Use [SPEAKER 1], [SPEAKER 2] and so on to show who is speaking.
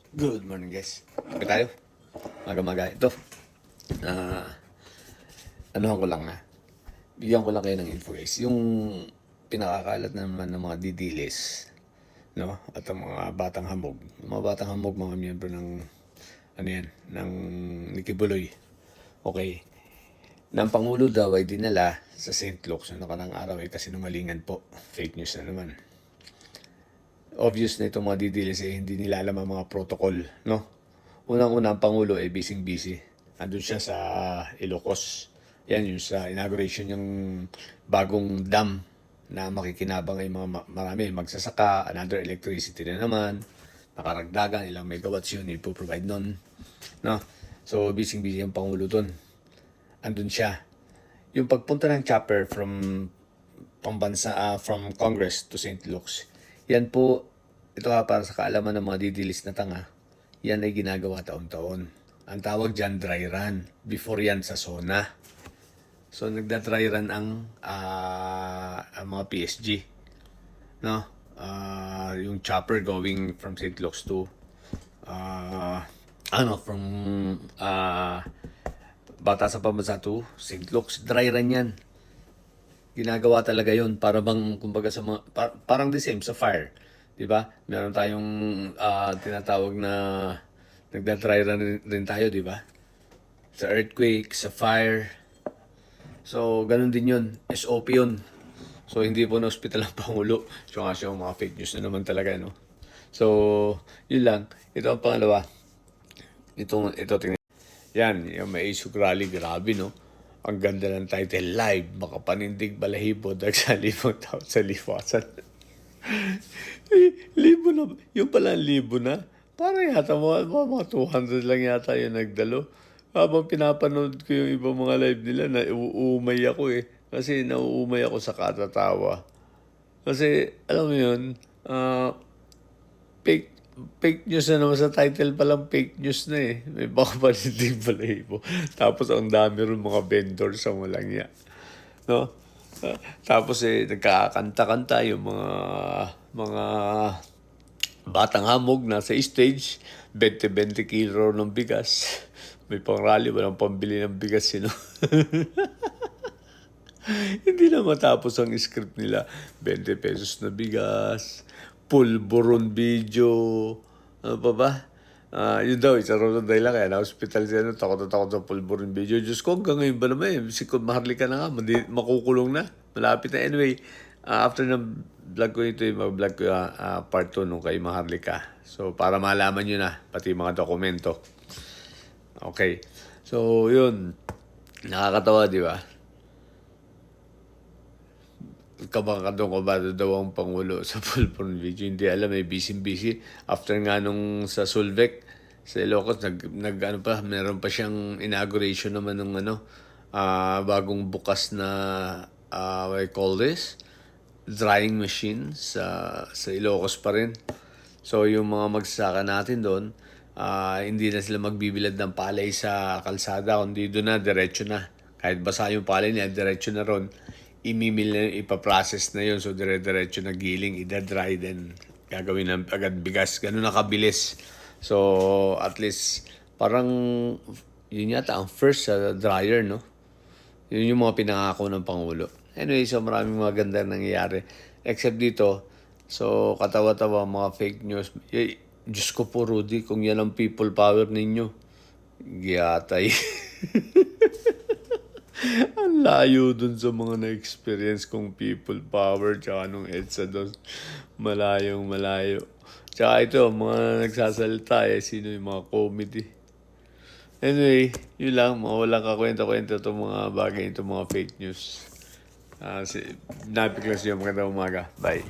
[SPEAKER 1] Good morning guys. Okay tayo? Maga-maga ito. Ah, anuhan ko lang Bigyan ko lang kayo ng info guys. Yung pinakakalat naman ng mga didilis, no? At ang mga batang hamog. Yung mga batang hamog, mga miyembro ng ng Nikibuloy. Okay. Nang Pangulo daw ay dinala sa St. Luke's na nakarang araw ay kasinungalingan po. Fake news na naman. Obvious na itong mga didilis hindi nila alam ang mga protocol, no? Unang-una ang Pangulo ay busy-busy. Andun siya sa Ilocos. Yan yung sa inauguration yung bagong dam na makikinabang ay mga marami magsasaka, another electricity na naman, nakaragdagan, ilang megawatts yun, ipoprovide nun. No? So, busy-busy ang Pangulo dun. Andun siya. Yung pagpunta ng chopper from from Congress to St. Luke's, yan po, ito para sa kaalaman ng mga didilis na tanga, yan ay ginagawa taon-taon. Ang tawag dyan, dry run. Before yan sa SONA. So, nagda-dry run ang mga PSG. No? Yung chopper going from St. Luke's to from Bata sa Pambansa to St. Luke's. Dry run yan. Ginagawa talaga yun para bang kumbaga sa mga parang the same sa fire, 'di ba? Meron tayong tinatawag na nagda-dry run rin tayo, 'di ba? Sa earthquake, sa fire. So, ganun din 'yun. SOP 'yun. So, hindi po na hospital ang Pangulo. So, nga siya mga fake news na naman talaga, no? So, yun lang. Ito ang pangalawa. Ito tingnan. Yan, yung may Isug Rally, grabe, no? Ang ganda ng title, Live, Makapanindig Balahibo, Dagsalibong Tao sa Liwasan. Libo na, yung pala libo na. Parang yata mga 200 lang yata yung nagdalo. Habang pinapanood ko yung ibang mga live nila, nauumay ako eh. Kasi nauumay ako sa katatawa. Kasi, alam mo yun, fake news na naman sa title pa lang, fake news na eh. May baka panindig balahibo. Tapos ang dami rin mga vendors sa walang ya. No? Tapos nagkakanta-kanta yung mga batang hamog na sa stage, 20 kilo ng bigas. May pang-rally, walang pambili ng bigas, Hindi na matapos ang script nila. 20 pesos na bigas, pulburon video, ano pa ba? Yun daw, isa raw na dahil lang kaya na-hospital siya, takot na takot sa pulburon video. Diyos ko, hanggang ngayon ba naman si Maharlika na nga, makukulong na, malapit na. Anyway, after ng vlog ko ito, mag-vlog ko part 2 nung kay Maharlika. So, para malaman nyo na, pati mga dokumento. Okay, so yun, nakakatawa, di ba? Kabangkadong kabado daw ang Pangulo sa pulburon video. Hindi alam, may busy-busy. After nga nung sa Sulvec, sa Ilocos, meron pa siyang inauguration naman ng bagong bukas na, what I call this? Drying machine sa Ilocos pa rin. So, yung mga magsasaka natin doon, hindi na sila magbibilad ng palay sa kalsada, kundi doon na, diretso na. Kahit basa yung palay niya, diretso na ron. Imimil na, ipaprocess na yun. So, dire-diretso na giling, ida-dry, then gagawin na agad bigas. Ganun na kabilis. So, at least, parang, yun yata ang first sa dryer, no? Yun yung mga pinangako ng Pangulo. Anyway, so maraming mga ganda nangyayari. Except dito, so katawa-tawa mga fake news. Diyos ko po, Rudy, kung yan ang people power ninyo, giyatay. Ang layo dun sa mga na-experience kong people power tsaka nung EDSA doon. Malayong malayo. Tsaka ito, mga nagsasalita sino yung mga comedy. Anyway, yun lang, mga walang kakwenta-kwenta itong mga bagay, itong mga fake news. Napiklas yung magandang umaga. Bye.